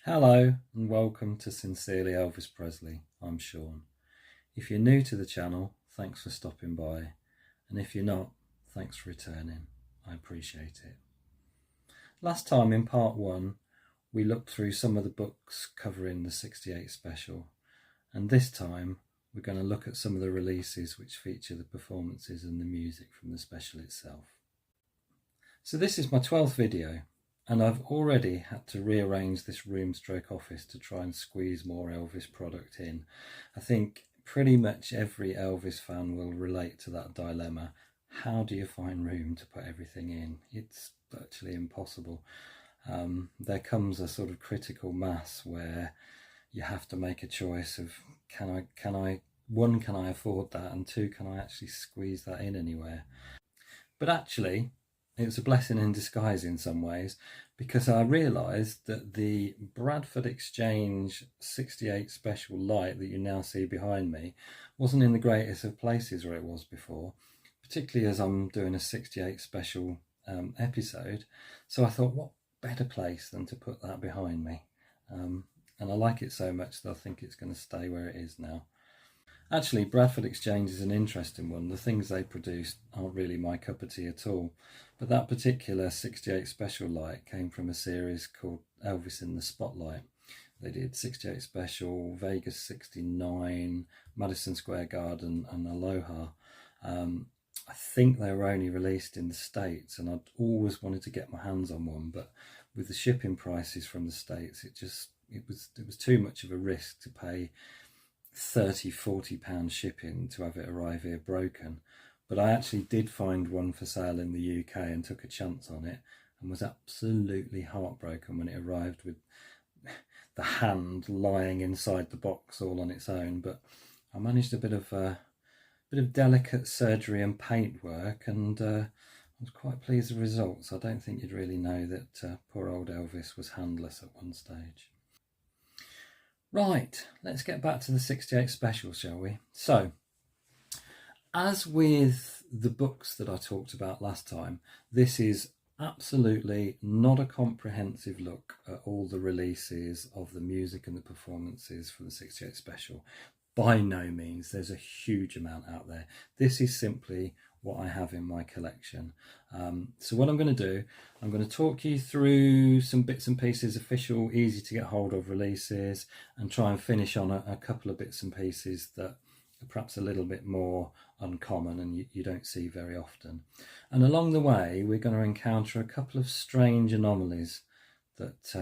Hello and welcome to Sincerely Elvis Presley. I'm Sean. If you're new to the channel, thanks for stopping by, and if you're not, thanks for returning. I appreciate it. Last time in part 1 we looked through some of the books covering the 68 special, and this time we're going to look at some of the releases which feature the performances and the music from the special itself. So this is my 12th video, and I've already had to rearrange this room/office to try and squeeze more Elvis product in. I think pretty much every Elvis fan will relate to that dilemma. How do you find room to put everything in? It's virtually impossible. There comes a sort of critical mass where you have to make a choice of can I afford that, and two, can I actually squeeze that in anywhere? But actually, it was a blessing in disguise in some ways, because I realised that the Bradford Exchange 68 Special Light that you now see behind me wasn't in the greatest of places where it was before, particularly as I'm doing a 68 Special episode. So I thought, what better place than to put that behind me? And I like it so much that I think it's going to stay where it is now. Actually, Bradford Exchange is an interesting one. The things they produce aren't really my cup of tea at all. But that particular 68 Special Light came from a series called Elvis in the Spotlight. They did 68 Special, Vegas 69, Madison Square Garden and Aloha. I think they were only released in the States, and I'd always wanted to get my hands on one, but with the shipping prices from the States, it was too much of a risk to pay £30–40 shipping to have it arrive here broken. But I actually did find one for sale in the UK and took a chance on it, and was absolutely heartbroken when it arrived with the hand lying inside the box all on its own. But I managed a bit of delicate surgery and paint work, and I was quite pleased with the results. I don't think you'd really know that poor old Elvis was handless at one stage. Right, let's get back to the 68 Special, shall we? So, as with the books that I talked about last time, this is absolutely not a comprehensive look at all the releases of the music and the performances for the 68 Special. By no means, there's a huge amount out there. This is simply what I have in my collection. So what I'm going to do, I'm going to talk you through some bits and pieces, official, easy to get hold of releases, and try and finish on a couple of bits and pieces that are perhaps a little bit more uncommon and you don't see very often. And along the way, we're going to encounter a couple of strange anomalies that,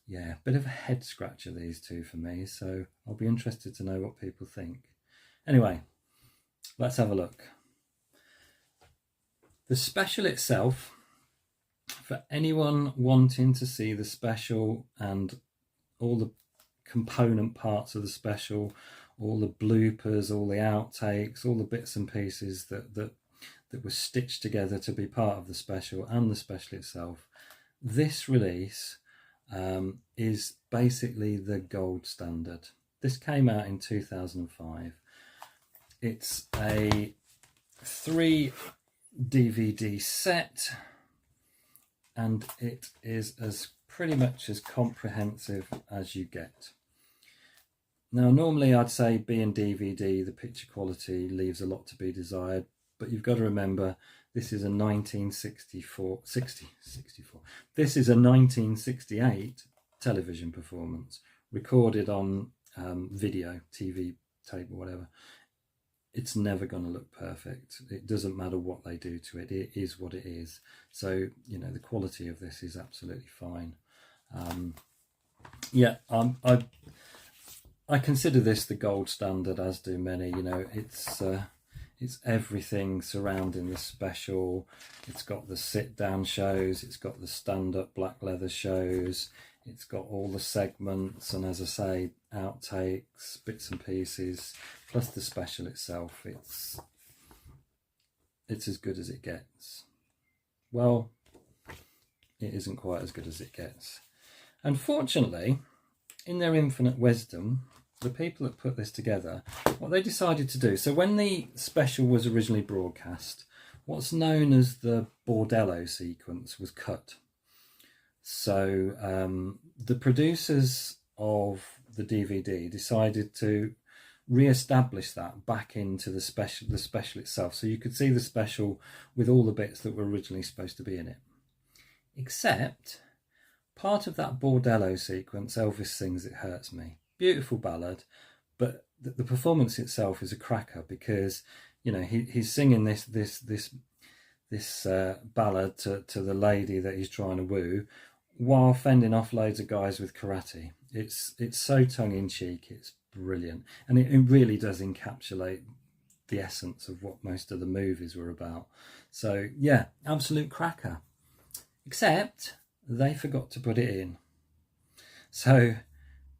yeah, a bit of a head scratcher, these two for me. So I'll be interested to know what people think. Anyway, let's have a look. The special itself, for anyone wanting to see the special and all the component parts of the special, all the bloopers, all the outtakes, all the bits and pieces that were stitched together to be part of the special and the special itself, this release is basically the gold standard. This came out in 2005. It's a 3 DVD set, and it is as pretty much as comprehensive as you get. Now, normally I'd say being DVD, the picture quality leaves a lot to be desired, but you've got to remember this is a 1964. This is a 1968 television performance recorded on video, TV tape or whatever. It's never going to look perfect. It doesn't matter what they do to it. It is what it is. So, you know, the quality of this is absolutely fine. Yeah, I consider this the gold standard, as do many. You know, it's everything surrounding the special. It's got the sit-down shows. It's got the stand-up black leather shows. It's got all the segments, and as I say, outtakes, bits and pieces, plus the special itself. It's as good as it gets. Well, it isn't quite as good as it gets. Unfortunately, in their infinite wisdom, the people that put this together, what they decided to do, so when the special was originally broadcast, what's known as the bordello sequence was cut. So the producers of the DVD decided to re-establish that back into the special itself, so you could see the special with all the bits that were originally supposed to be in it. Except part of that bordello sequence, Elvis sings "It Hurts Me," beautiful ballad, but the performance itself is a cracker, because he's singing this ballad to the lady that he's trying to woo, while fending off loads of guys with karate. It's so tongue-in-cheek, it's brilliant, and it really does encapsulate the essence of what most of the movies were about. So yeah, absolute cracker. Except they forgot to put it in. So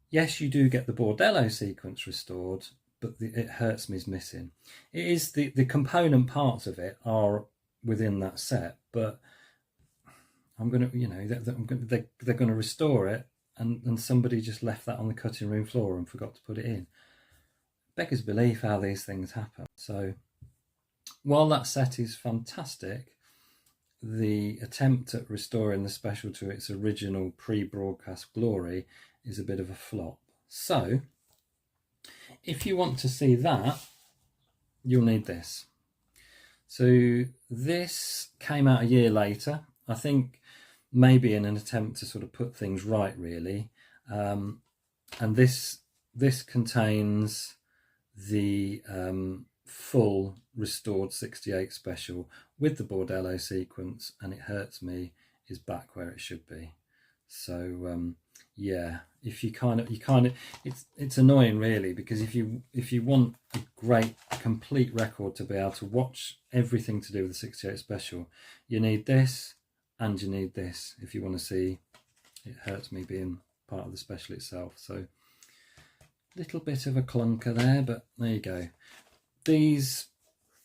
yes, you do get the bordello sequence restored, but "It Hurts Me" is missing. It is the component parts of it are within that set, but I'm gonna, they're gonna restore it, and somebody just left that on the cutting room floor and forgot to put it in. Beggars belief how these things happen. So while that set is fantastic, the attempt at restoring the special to its original pre-broadcast glory is a bit of a flop. So if you want to see that, you'll need this. So this came out a year later, I think, maybe in an attempt to sort of put things right, really. And this contains the full restored 68 special with the bordello sequence, and "It Hurts Me" is back where it should be. So yeah, if you it's annoying, really, because if you want a great complete record to be able to watch everything to do with the 68 special, you need this and you need this if you want to see "It Hurts Me" being part of the special itself. So little bit of a clunker there, but there you go. These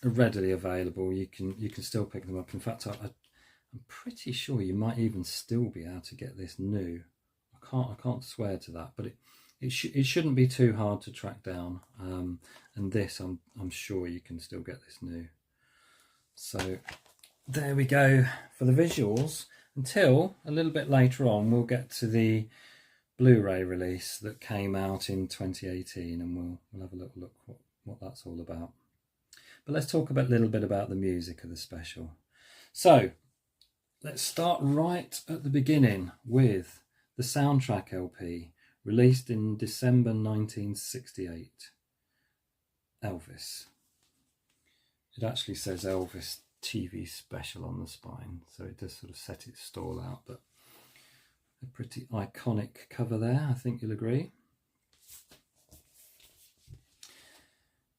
are readily available. You can still pick them up. In fact, I'm pretty sure you might even still be able to get this new. I can't swear to that, but it shouldn't be too hard to track down. And this, I'm sure you can still get this new. So there we go for the visuals. Until a little bit later on, we'll get to the Blu-ray release that came out in 2018, and we'll have a little look what that's all about. But let's talk a little bit about the music of the special. So let's start right at the beginning with the soundtrack LP, released in December 1968. Elvis. It actually says Elvis TV special on the spine, so it does sort of set its stall out, but a pretty iconic cover there, I think you'll agree.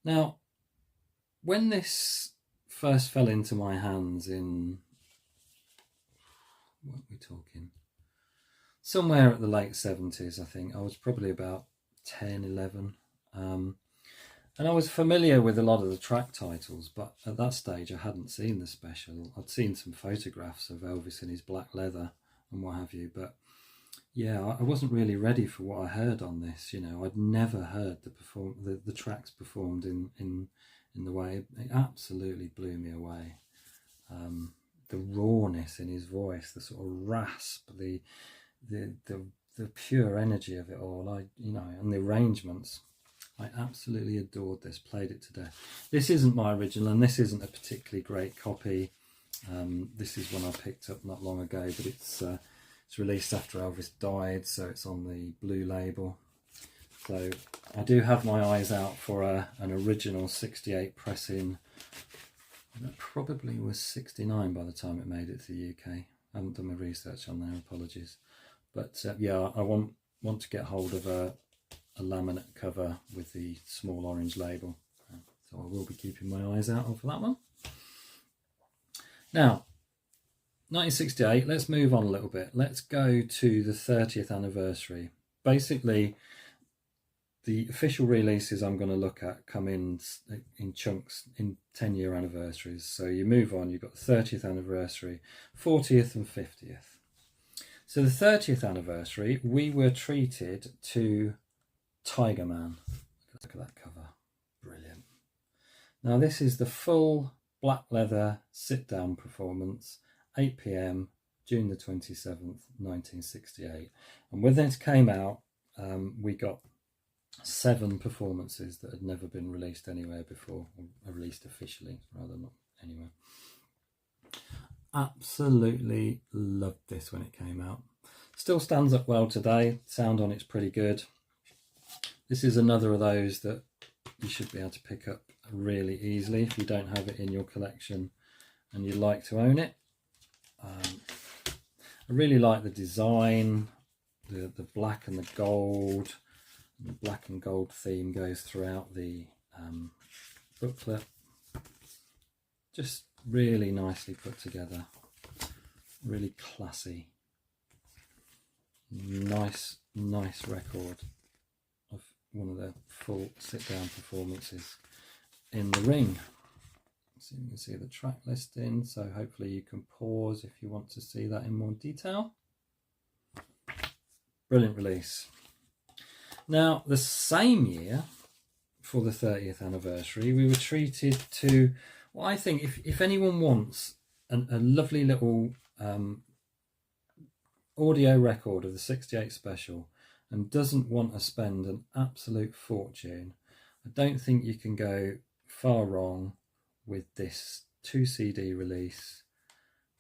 Now, when this first fell into my hands in, what are we talking? Somewhere at the late 70s, I think. I was probably about 10, 11. And I was familiar with a lot of the track titles, but at that stage I hadn't seen the special. I'd seen some photographs of Elvis in his black leather and what have you, but yeah, I wasn't really ready for what I heard on this. I'd never heard the tracks performed in the way. It absolutely blew me away. The rawness in his voice, the sort of rasp, the pure energy of it all, and the arrangements. I absolutely adored this, played it to death. This isn't my original, and this isn't a particularly great copy. This is one I picked up not long ago, but it's released after Elvis died, so it's on the blue label. So I do have my eyes out for an original 68 pressing. That probably was 69 by the time it made it to the UK. I haven't done my research on there, apologies. But yeah, I want to get hold of a laminate cover with the small orange label. So I will be keeping my eyes out for that one. Now, 1968, let's move on a little bit. Let's go to the 30th anniversary. Basically, the official releases I'm going to look at come in chunks in 10-year anniversaries. So you move on, you've got the 30th anniversary, 40th and 50th. So the 30th anniversary, we were treated to Tiger Man. Look at that cover. Brilliant. Now this is the full black leather sit-down performance, 8 p.m, June the 27th, 1968. And when this came out, we got 7 performances that had never been released anywhere before, or released officially, rather, not anywhere. Absolutely loved this when it came out. Still stands up well today. Sound on it's pretty good. This is another of those that you should be able to pick up really easily if you don't have it in your collection and you'd like to own it. I really like the design, the black and the gold. The black and gold theme goes throughout the booklet. Just really nicely put together, really classy. Nice record of one of the full sit-down performances in the ring. So you can see the track listing, so hopefully you can pause if you want to see that in more detail. Brilliant release. Now, the same year, for the 30th anniversary, we were treated to, well, I think if anyone wants a lovely little audio record of the 68 special and doesn't want to spend an absolute fortune, I don't think you can go far wrong with this 2 CD release,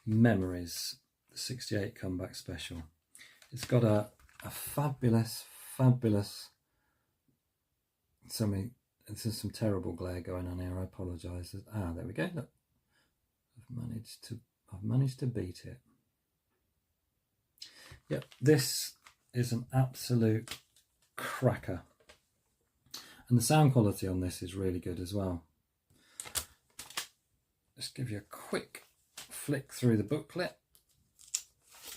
Memories, the 68 comeback special. It's got a fabulous, there's some terrible glare going on here, I apologise. There we go, look, I've managed to beat it. Yep, this is an absolute cracker, and the sound quality on this is really good as well. Just give you a quick flick through the booklet,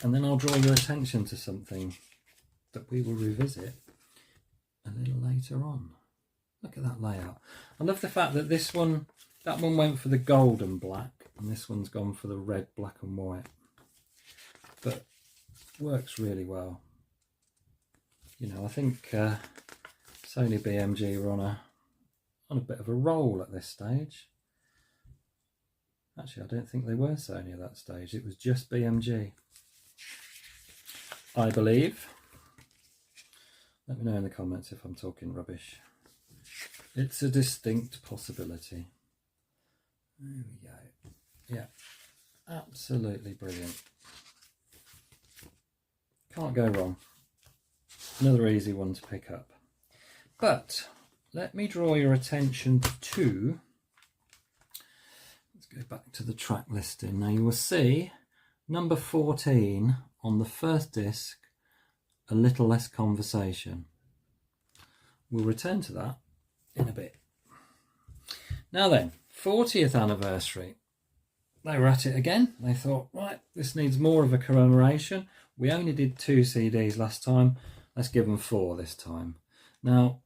and then I'll draw your attention to something that we will revisit a little later on. Look at that layout. I love the fact that that one went for the gold and black, and this one's gone for the red, black and white. But works really well. You know, I think Sony BMG were on a bit of a roll at this stage. Actually, I don't think they were Sony at that stage. It was just BMG, I believe. Let me know in the comments if I'm talking rubbish. It's a distinct possibility. There we go. Yeah, absolutely brilliant. Can't go wrong. Another easy one to pick up. But let me draw your attention to, let's go back to the track listing. Now you will see number 14 on the first disc, A Little Less Conversation. We'll return to that in a bit. Now then, 40th anniversary. They were at it again. They thought, right, this needs more of a commemoration. We only did 2 CDs last time. Let's give them 4 this time. Now,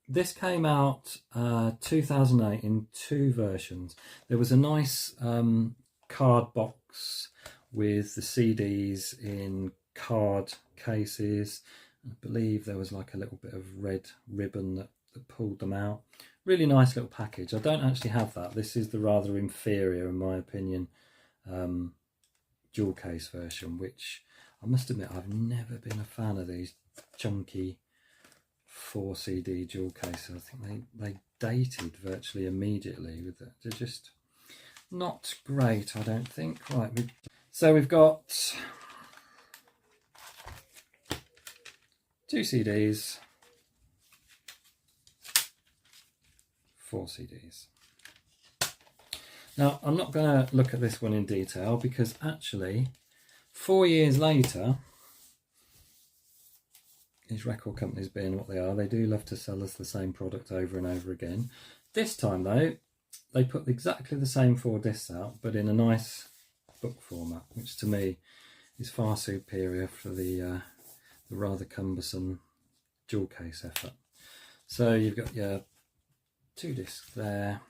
this came out 2008 in 2 versions. There was a nice card box with the CDs in card cases. I believe there was like a little bit of red ribbon that pulled them out. Really nice little package. I don't actually have that. This is the rather inferior, in my opinion, dual case version, which I must admit I've never been a fan of these chunky 4 CD dual cases. I think they dated virtually immediately with it. They're just not great, I don't think. Right, so we've got 2 CDs, 4 CDs. Now, I'm not going to look at this one in detail because actually 4 years later, these record companies being what they are, they do love to sell us the same product over and over again. This time though, they put exactly the same 4 discs out, but in a nice book format, which to me is far superior for the rather cumbersome dual case effort. So you've got your 2 discs there,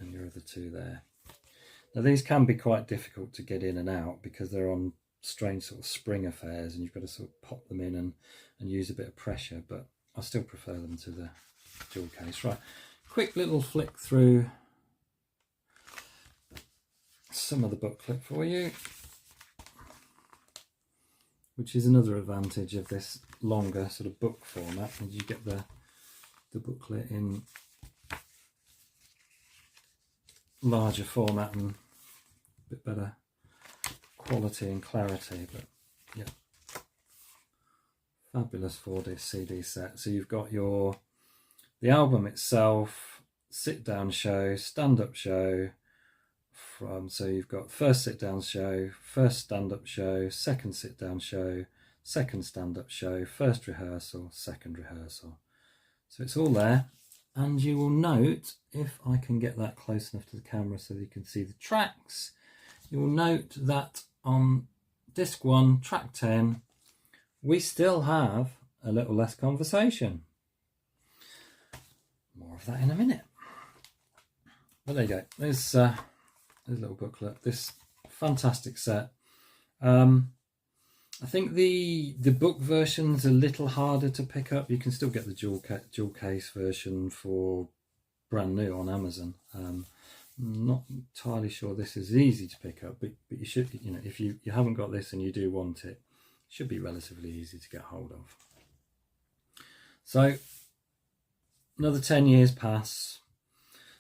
and your other 2 there. Now these can be quite difficult to get in and out because they're on strange sort of spring affairs, and you've got to sort of pop them in and use a bit of pressure, but I still prefer them to the dual case. Right, quick little flick through some of the booklet for you. which is another advantage of this longer sort of book format. And you get the booklet in larger format and a bit better quality and clarity. But yeah, fabulous 4D CD set. So you've got the album itself, sit down show, stand up show. So you've got first sit down show, first stand up show, second sit down show, second stand up show, first rehearsal, second rehearsal. So it's all there. And you will note, if I can get that close enough to the camera so that you can see the tracks, you will note that on disc 1, track 10, we still have A Little Less Conversation. More of that in a minute. But there you go. There's a little booklet. This fantastic set. I think the book version's a little harder to pick up. You can still get the dual case version for brand new on Amazon. I'm not entirely sure this is easy to pick up, but you should, you know, if you haven't got this and you do want it, it should be relatively easy to get hold of. So another 10 years pass.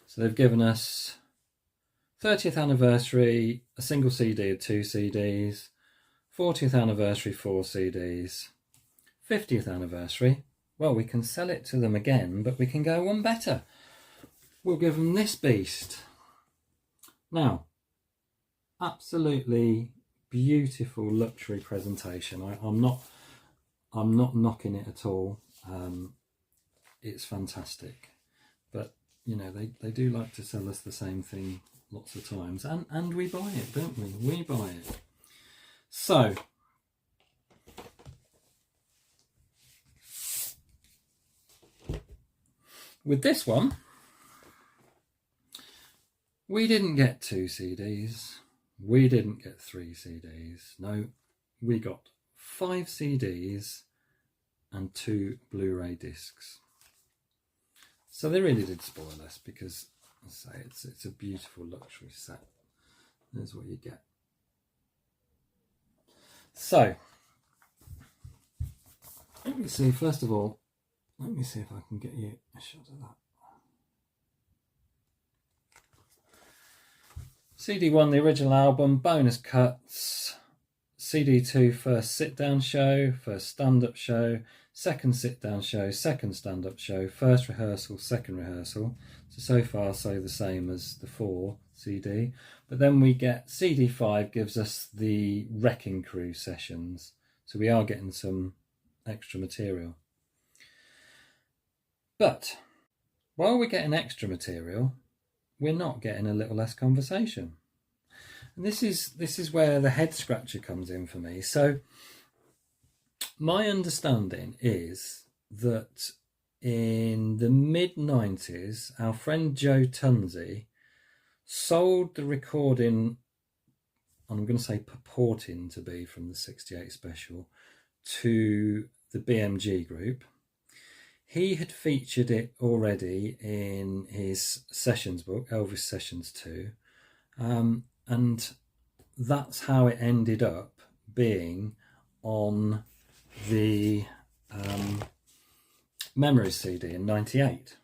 So they've given us 30th anniversary, a single CD of 2 CDs, 40th anniversary, 4 CDs, 50th anniversary. Well, we can sell it to them again, but we can go one better. We'll give them this beast. Now, absolutely beautiful luxury presentation. I'm not knocking it at all. It's fantastic, but you know, they do like to sell us the same thing lots of times, and we buy it, don't we? We buy it. So with this one, we didn't get 2 CDs, we didn't get 3 CDs, no, we got 5 CDs and 2 Blu-ray discs. So they really did spoil us, because I say it's a beautiful luxury set. There's what you get. So let me see, first of all, let me see if I can get you a shot of that. CD1, the original album, bonus cuts. CD2, first sit-down show, first stand-up show, second sit-down show, second stand-up show, first rehearsal, second rehearsal. So far, so the same as the 4 CD. But then we get CD5 gives us the Wrecking Crew sessions. So we are getting some extra material. But while we're getting extra material, we're not getting A Little Less Conversation. And this is where the head scratcher comes in for me. So my understanding is that in the mid-90s, our friend Joe Tunzi sold the recording, I'm going to say purporting to be from the 68 special, to the BMG group. He had featured it already in his sessions book, Elvis Sessions 2, and that's how it ended up being on the Memories CD in 98.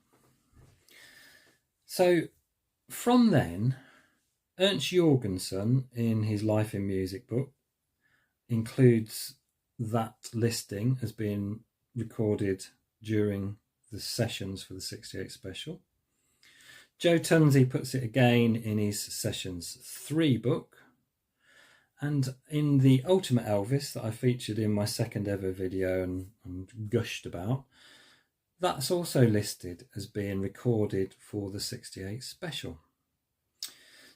So from then, Ernst Jorgensen in his Life in Music book includes that listing as being recorded during the sessions for the 68 special. Joe Tunzi puts it again in his Sessions 3 book, and in the Ultimate Elvis that I featured in my second ever video and gushed about, that's also listed as being recorded for the 68 special.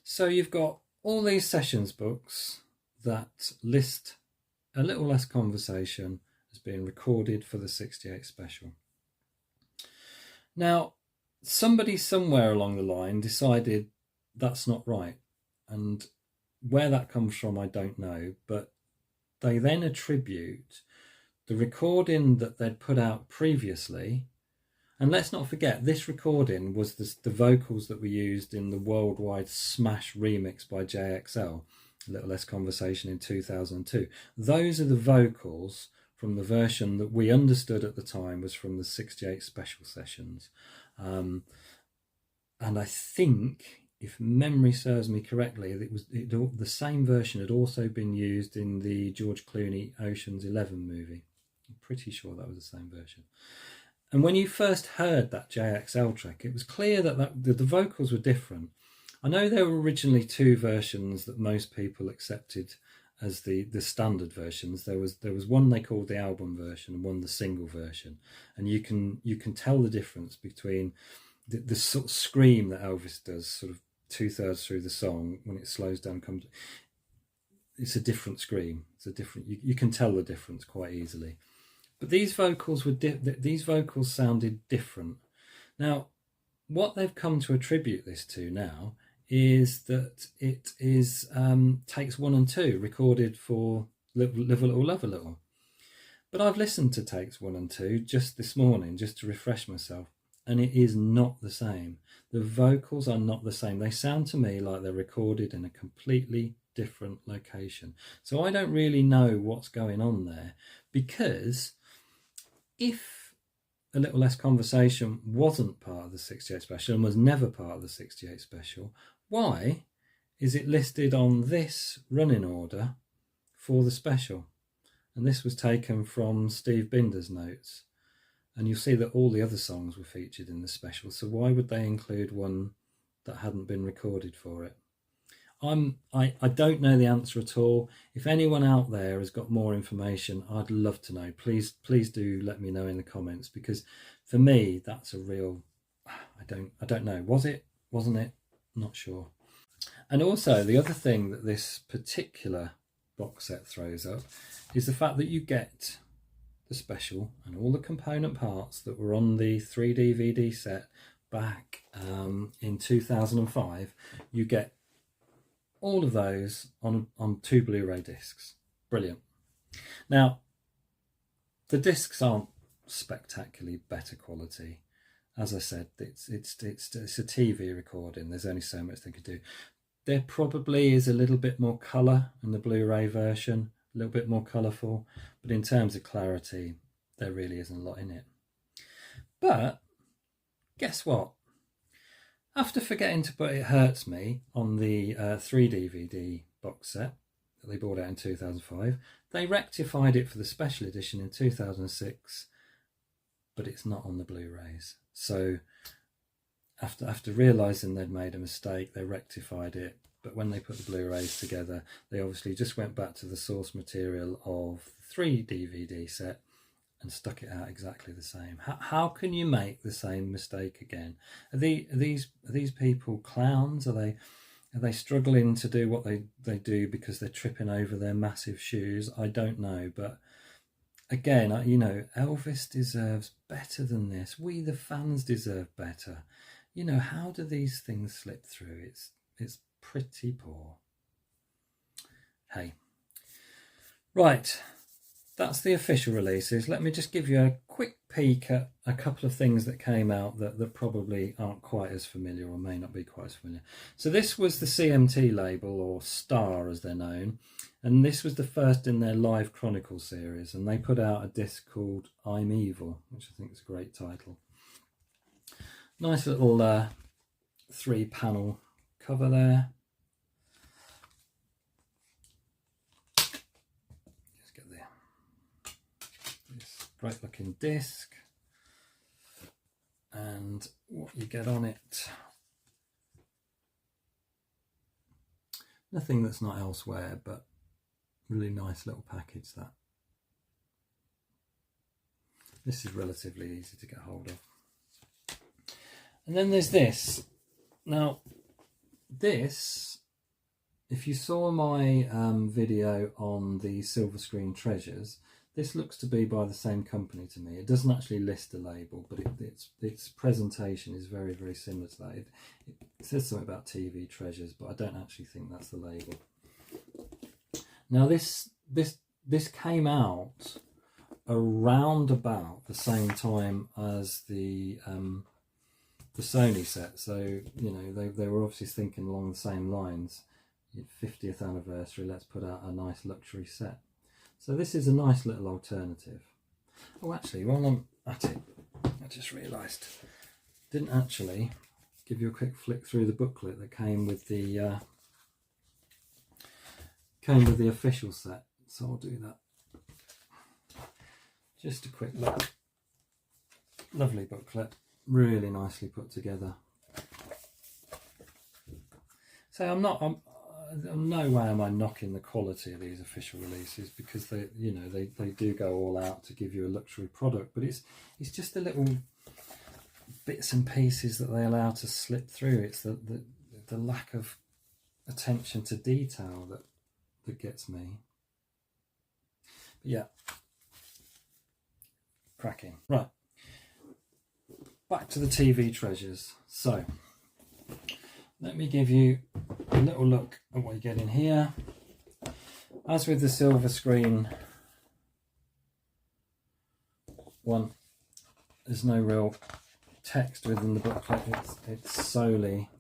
So you've got all these Sessions books that list A Little Less Conversation as being recorded for the 68 special. Now, somebody somewhere along the line decided that's not right, and where that comes from I don't know, but they then attribute the recording that they'd put out previously, and let's not forget this recording was the vocals that were used in the worldwide smash remix by JXL. A Little Less Conversation in 2002. Those are the vocals from the version that we understood at the time was from the 68 special sessions. And I think, if memory serves me correctly, the same version had also been used in the George Clooney Ocean's 11 movie. I'm pretty sure that was the same version. And when you first heard that JXL track, it was clear that the vocals were different. I know there were originally two versions that most people accepted as the standard versions. There was one they called the album version and one the single version, and you can tell the difference between the sort of scream that Elvis does, sort of 2/3 through the song when it slows down. It's a different scream. It's a different. You can tell the difference quite easily. But these vocals sounded different. Now, what they've come to attribute this to now is that it is takes 1 and 2 recorded for Live a Little, Love a Little. But I've listened to takes 1 and 2 just this morning, just to refresh myself, and it is not the same. The vocals are not the same. They sound to me like they're recorded in a completely different location. So I don't really know what's going on there, because if A Little Less Conversation wasn't part of the 68 special and was never part of the 68 special, why is it listed on this running order for the special? And this was taken from Steve Binder's notes. And you'll see that all the other songs were featured in the special. So why would they include one that hadn't been recorded for it? I don't know the answer at all. If anyone out there has got more information, I'd love to know. Please do let me know in the comments, because for me that's a real I don't know. Was it? Wasn't it? Not sure. And also the other thing that this particular box set throws up is the fact that you get the special and all the component parts that were on the 3 DVD set back in 2005. You get all of those on 2 Blu-ray discs. Brilliant. Now, the discs aren't spectacularly better quality. As I said, it's a TV recording. There's only so much they could do. There probably is a little bit more colour in the Blu-ray version, a little bit more colourful, but in terms of clarity, there really isn't a lot in it. But guess what? After forgetting to put It Hurts Me on the 3 DVD box set that they brought out in 2005, they rectified it for the special edition in 2006, but it's not on the Blu-rays. So after realising they'd made a mistake, they rectified it. But when they put the Blu-rays together, they obviously just went back to the source material of the 3 DVD set and stuck it out exactly the same. How can you make the same mistake again? Are these people clowns? Are they struggling to do what they do because they're tripping over their massive shoes? I don't know. But again, Elvis deserves better than this. We, the fans, deserve better. How do these things slip through? It's pretty poor. Hey. Right. That's the official releases. Let me just give you a quick peek at a couple of things that came out that probably aren't quite as familiar or may not be quite as familiar. So this was the CMT label, or Star as they're known, and this was the first in their Live Chronicle series, and they put out a disc called I'm Evil, which I think is a great title. Nice little 3-panel cover there. Great looking disc, and what you get on it, nothing that's not elsewhere, but really nice little package. That this is relatively easy to get hold of. And then there's this. Now this, if you saw my video on the Silver Screen Treasures, this looks to be by the same company to me. It doesn't actually list the label, but its presentation is very, very similar to that. It says something about TV Treasures, but I don't actually think that's the label. Now this came out around about the same time as the Sony set, so they were obviously thinking along the same lines. 50th anniversary, let's put out a nice luxury set. So this is a nice little alternative. Oh, actually, while I'm at it, I just realised, didn't actually give you a quick flick through the booklet that came with the official set. So I'll do that. Just a quick look. Lovely booklet, really nicely put together. So I'm no way am I knocking the quality of these official releases, because they do go all out to give you a luxury product, but it's just the little bits and pieces that they allow to slip through. It's the lack of attention to detail that gets me. But yeah, cracking. Right, back to the TV treasures. So let me give you a little look at what you get in here. As with the silver screen one, there's no real text within the booklet. It's solely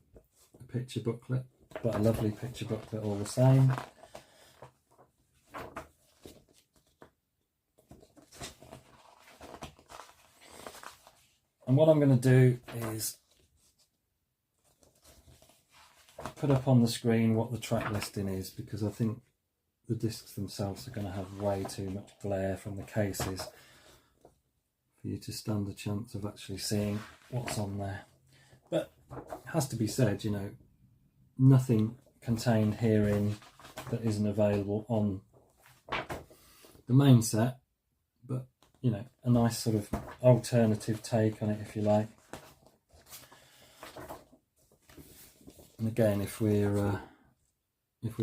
a picture booklet, but a lovely picture booklet all the same. And what I'm going to do is put up on the screen what the track listing is, because I think the discs themselves are going to have way too much glare from the cases for you to stand a chance of actually seeing what's on there. But it has to be said, you know, nothing contained herein that isn't available on the main set, but you know, a nice sort of alternative take on it, if you like. And again, if we're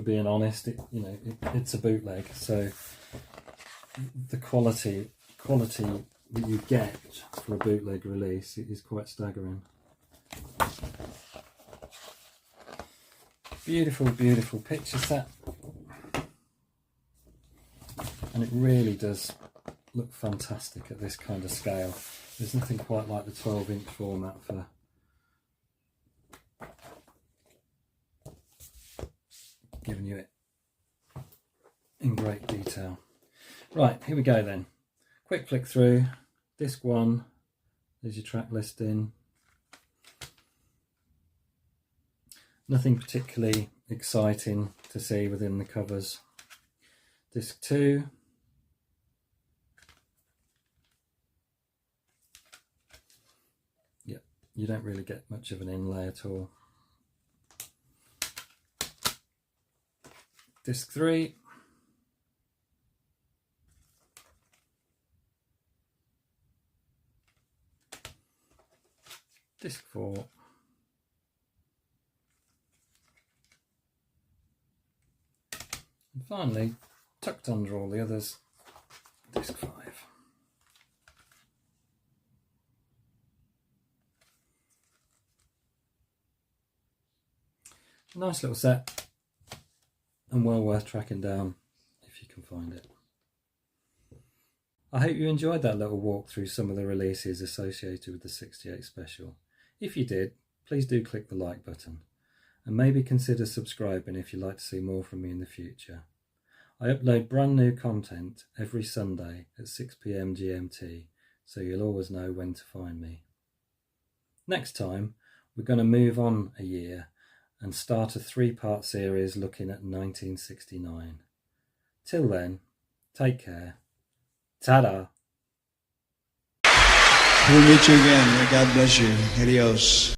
being honest, it's a bootleg, so the quality that you get for a bootleg release is quite staggering. Beautiful, beautiful picture set, and it really does look fantastic at this kind of scale. There's nothing quite like the 12-inch format for giving you it in great detail. Right, here we go then. Quick flick through. Disc 1, there's your track listing. Nothing particularly exciting to see within the covers. Disc 2. Yep, you don't really get much of an inlay at all. Disc 3. Disc 4. And finally, tucked under all the others, disc 5. Nice little set, and well worth tracking down if you can find it. I hope you enjoyed that little walk through some of the releases associated with the 68 special. If you did, please do click the like button, and maybe consider subscribing if you'd like to see more from me in the future. I upload brand new content every Sunday at 6 PM GMT, so you'll always know when to find me. Next time, we're going to move on a year and start a 3-part series looking at 1969. Till then, take care. Ta-da! We'll meet you again. God bless you. Adios.